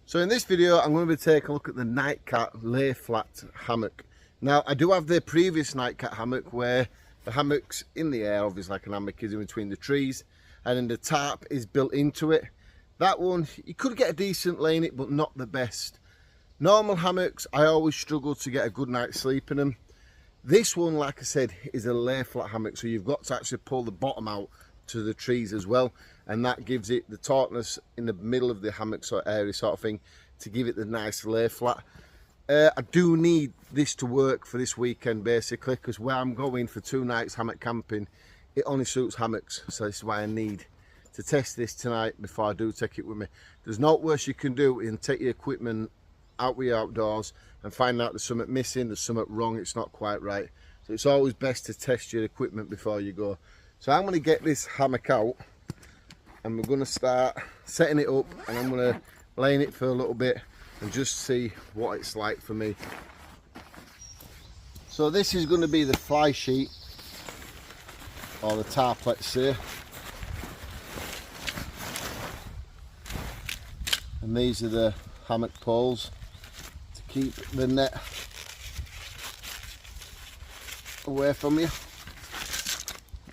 So in this video I'm going to be taking a look at the Nightcat lay flat hammock. Now I do have the previous Nightcat hammock where the hammock's in the air, obviously like an hammock is in between the trees, and then the tarp is built into it. That one, you could get a decent lay in it, but not the best. Normal hammocks, I always struggle to get a good night's sleep in them. This one, like I said, is a lay flat hammock, so you've got to actually pull the bottom out to the trees as well, and that gives it the tautness in the middle of the hammock sort of area sort of thing to give it the nice lay flat. I do need this to work for this weekend basically, because where I'm going for 2 nights hammock camping, it only suits hammocks, so this is why I need to test this tonight before I do take it with me. There's no worse you can do than take your equipment out with you outdoors and find out there's something missing, there's something wrong, it's not quite right. So it's always best to test your equipment before you go. So I'm going to get this hammock out and we're going to start setting it up, and I'm going to lay in it for a little bit and just see what it's like for me. So this is going to be the fly sheet, or the tarp, let's say. And these are the hammock poles to keep the net away from you.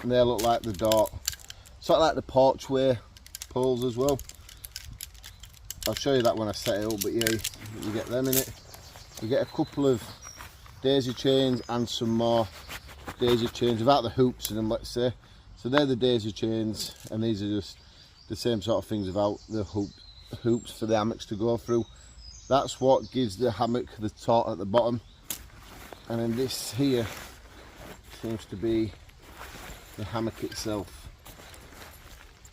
And they look like the door, sort of like the porchway poles as well. I'll show you that when I set it up, but yeah, you get them in it. You get a couple of daisy chains and some more daisy chains without the hoops in them, let's say. So they're the daisy chains, and these are just the same sort of things without the hoops for the hammocks to go through. That's what gives the hammock the taut at the bottom. And then this here seems to be the hammock itself.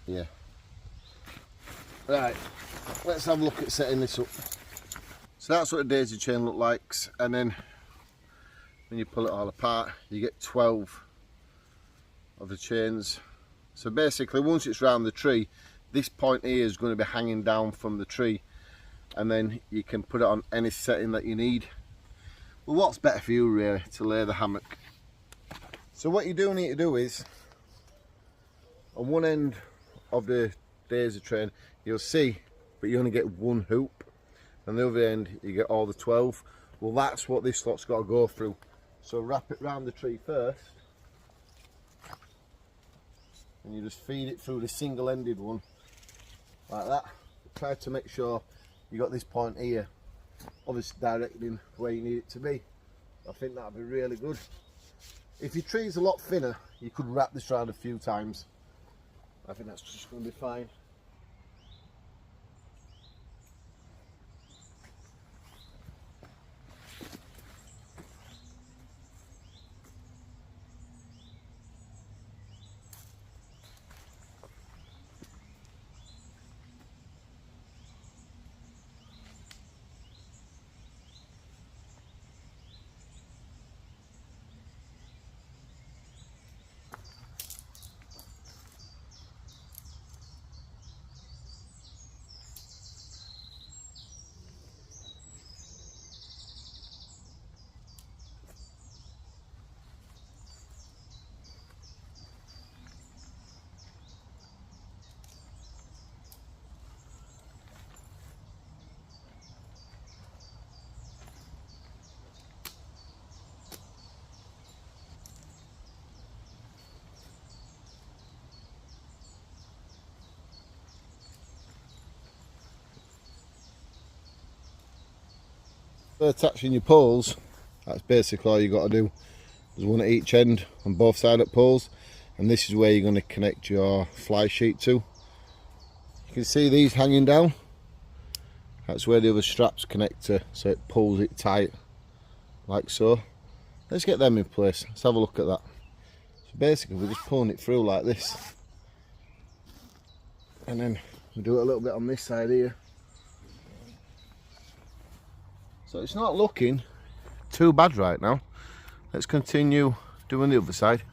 Yeah. Right, let's have a look at setting this up. So that's what a daisy chain looks like, and then when you pull it all apart you get 12 of the chains. So basically once it's round the tree, this point here is going to be hanging down from the tree, and then you can put it on any setting that you need. Well, what's better for you really to lay the hammock? So what you do need to do is, on one end of the daisy chain you'll see, but you only get 1 hoop, and the other end you get all the 12. Well, that's what this lot's got to go through. So wrap it round the tree first, and you just feed it through the single-ended one like that. Try to make sure you got this point here obviously directing where you need it to be. I think that'd be really good. If your tree's a lot thinner, you could wrap this round a few times. I think that's just going to be fine. For attaching your poles, that's basically all you got to do. There's one at each end on both sides of poles, and this is where you're going to connect your fly sheet to. You can see these hanging down. That's where the other straps connect to, so it pulls it tight like so. Let's get them in place. Let's have a look at that. So basically we're just pulling it through like this, and then we do it a little bit on this side here. So it's not looking too bad right now. Let's continue doing the other side.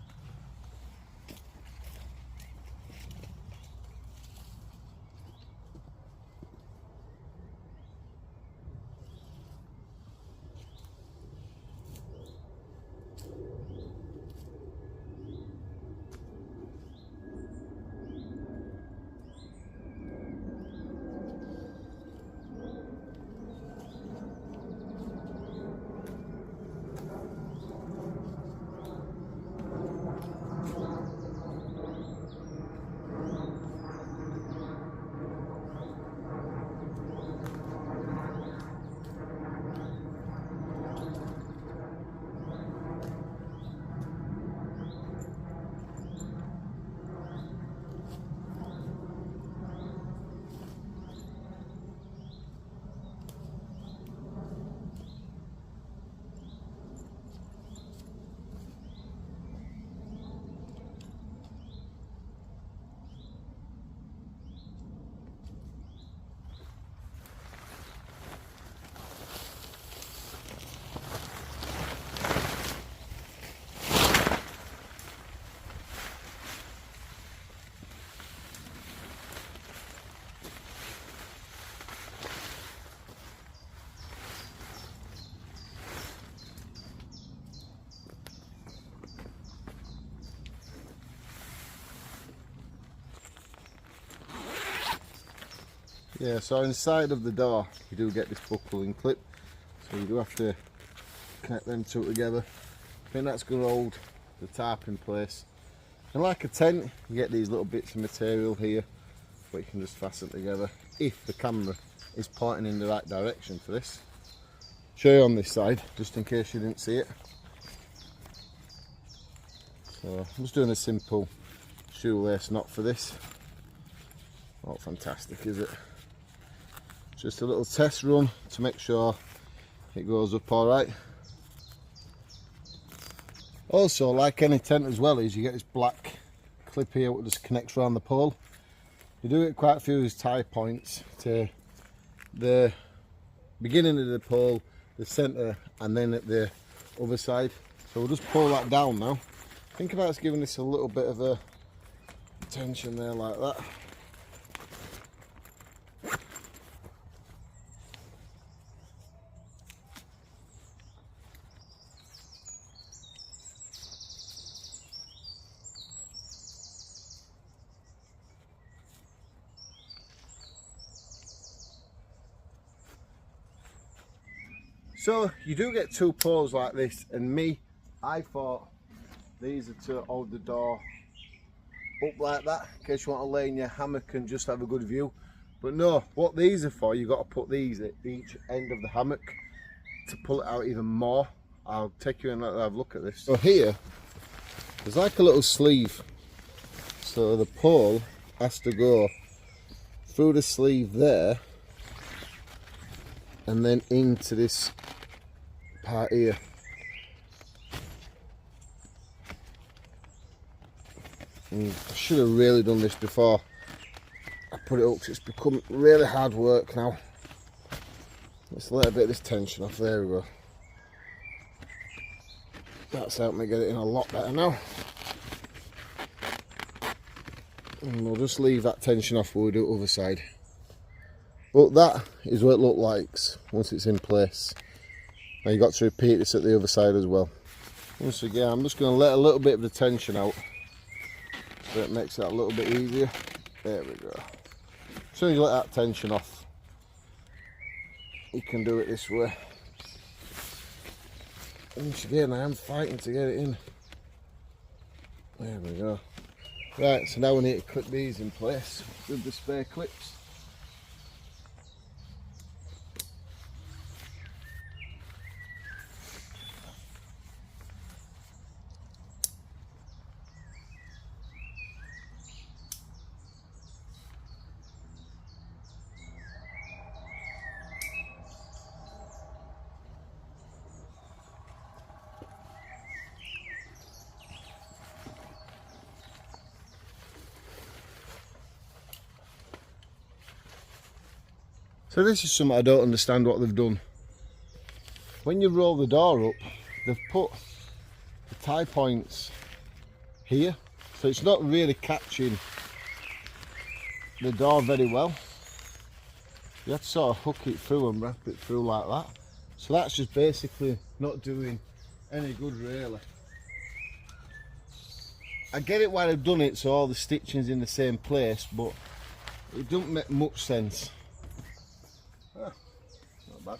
Yeah, so inside of the door you do get this buckling clip, so you do have to connect them two together. I think that's going to hold the tarp in place. And like a tent, you get these little bits of material here but you can just fasten together if the camera is pointing in the right direction for this. Show you on this side just in case you didn't see it. So I'm just doing a simple shoelace knot for this. Not fantastic, is it? Just a little test run to make sure it goes up all right. Also, like any tent as well, is you get this black clip here that just connects around the pole. You do it quite a few tie points to the beginning of the pole, the centre, and then at the other side. So we'll just pull that down now. Think about giving this a little bit of a tension there like that. So you do get two poles like this, and I thought these are to hold the door up like that in case you want to lay in your hammock and just have a good view. But no, what these are for, you've got to put these at each end of the hammock to pull it out even more. I'll take you in and have a look at this. So here, there's like a little sleeve. So the pole has to go through the sleeve there and then into this part here. And I should have really done this before I put it up because it's become really hard work now. Let's let a bit of this tension off. There we go. That's helped me get it in a lot better now. And we'll just leave that tension off while we do the other side. But that is what it looks like once it's in place. Now you've got to repeat this at the other side as well. Once again, I'm just going to let a little bit of the tension out so it makes that a little bit easier. There we go. As soon as you let that tension off, you can do it this way. Once again, I am fighting to get it in. There we go. Right, so now we need to clip these in place with the spare clips. So this is something I don't understand what they've done. When you roll the door up, they've put the tie points here, so it's not really catching the door very well. You have to sort of hook it through and wrap it through like that. So that's just basically not doing any good really. I get it why they've done it so all the stitching's in the same place, but it doesn't make much sense. Ah, not bad.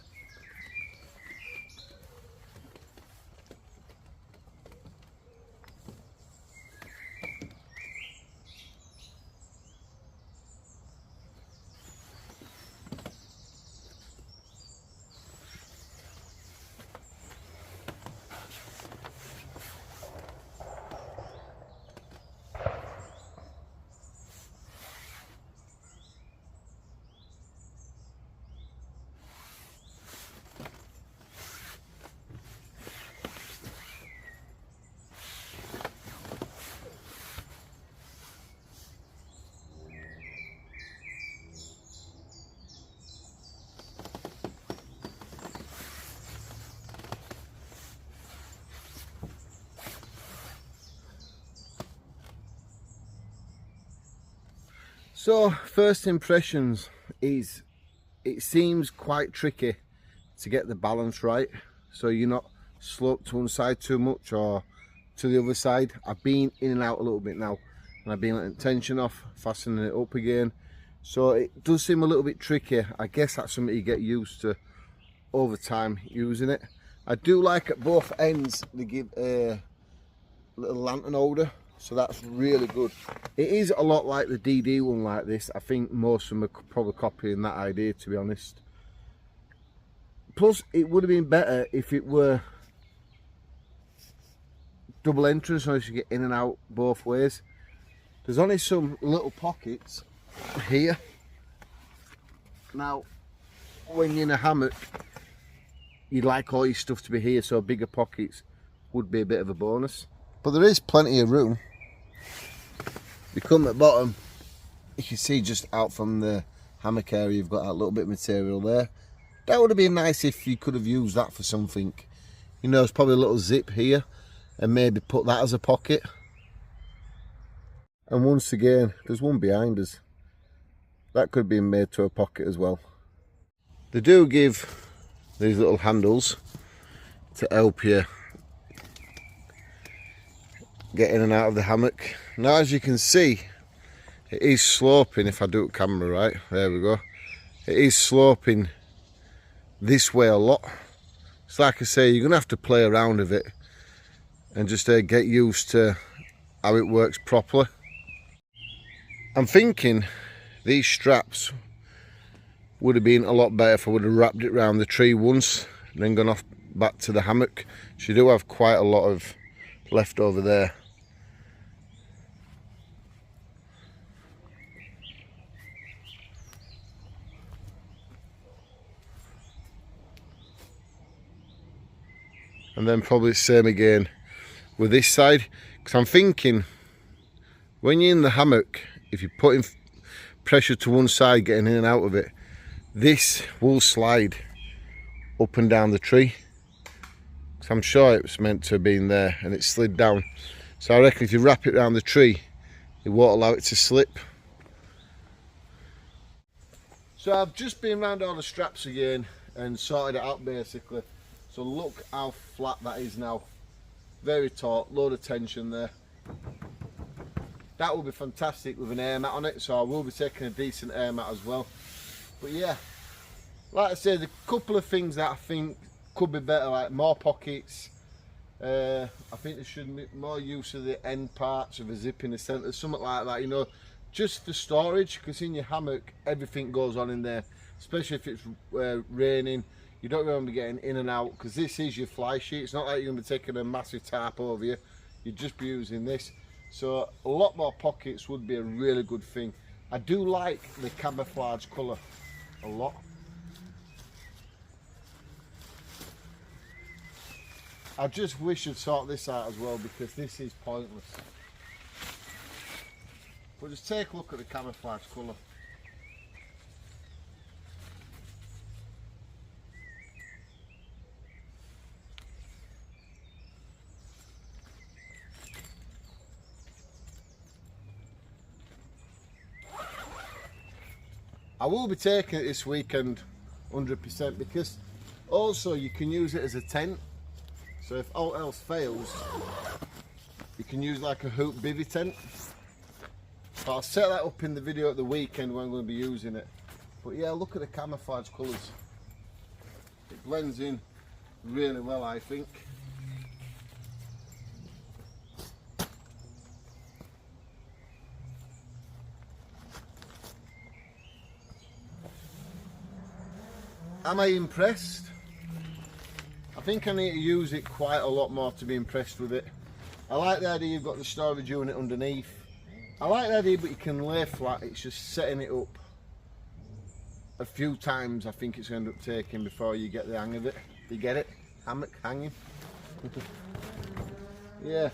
So first impressions is it seems quite tricky to get the balance right, so you're not sloped to one side too much or to the other side. I've been in and out a little bit now, and I've been letting tension off, fastening it up again, So it does seem a little bit tricky. I guess that's something you get used to over time using it. I do like at both ends they give a little lantern holder, so that's really good. It is a lot like the DD one like this. I think most of them are probably copying that idea, to be honest. Plus it would have been better if it were double entrance, so you can get in and out both ways. There's only some little pockets here. Now when you're in a hammock you'd like all your stuff to be here, so bigger pockets would be a bit of a bonus. But there is plenty of room. You come at the bottom, you can see just out from the hammock area you've got that little bit of material there. That would have been nice if you could have used that for something. You know, there's probably a little zip here and maybe put that as a pocket. And once again, there's one behind us. That could be made to a pocket as well. They do give these little handles to help you get in and out of the hammock. Now as you can see, it is sloping. If I do it camera right, there we go. It is sloping this way a lot. So like I say, you're gonna have to play around with it and just get used to how it works properly. I'm thinking these straps would have been a lot better if I would have wrapped it around the tree once and then gone off back to the hammock. So you do have quite a lot of left over there. And then probably the same again with this side, because I'm thinking when you're in the hammock, if you're putting pressure to one side getting in and out of it, this will slide up and down the tree. So I'm sure it was meant to have been there and it slid down. So I reckon if you wrap it around the tree, it won't allow it to slip. So I've just been around all the straps again and sorted it out basically. So look how flat that is now. Very taut, load of tension there. That will be fantastic with an air mat on it, so I will be taking a decent air mat as well. But yeah, like I said, a couple of things that I think could be better, like more pockets. I think there should be more use of the end parts of a zip in the centre, something like that, you know, just for storage, because in your hammock everything goes on in there, especially if it's raining. You don't want to be getting in and out, because this is your fly sheet. It's not like you're going to be taking a massive tarp over you. You'd just be using this. So a lot more pockets would be a really good thing. I do like the camouflage colour a lot. I just wish I'd sort this out as well, because this is pointless. But just take a look at the camouflage colour. I will be taking it this weekend 100%, because also you can use it as a tent. So if all else fails, you can use like a hoop bivvy tent. So I'll set that up in the video at the weekend when I'm going to be using it. But yeah, look at the camouflage colours. It blends in really well, I think. Am I impressed? I think I need to use it quite a lot more to be impressed with it. I like the idea you've got the storage unit underneath. I like the idea, but you can lay flat. It's just setting it up a few times. I think it's going to end up taking before you get the hang of it. You get it? Hammock hanging. Yeah.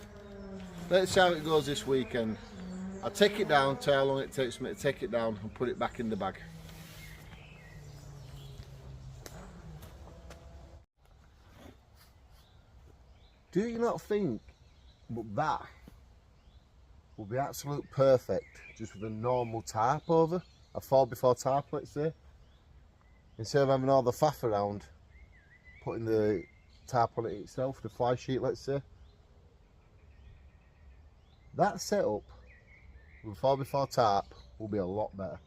Let's see how it goes this weekend. I'll take it down, tell how long it takes me to take it down and put it back in the bag. Do you not think that would be absolute perfect just with a normal tarp over? A 4x4 tarp, let's say. Instead of having all the faff around, putting the tarp on it itself, the fly sheet, let's say. That setup with a 4x4 tarp will be a lot better.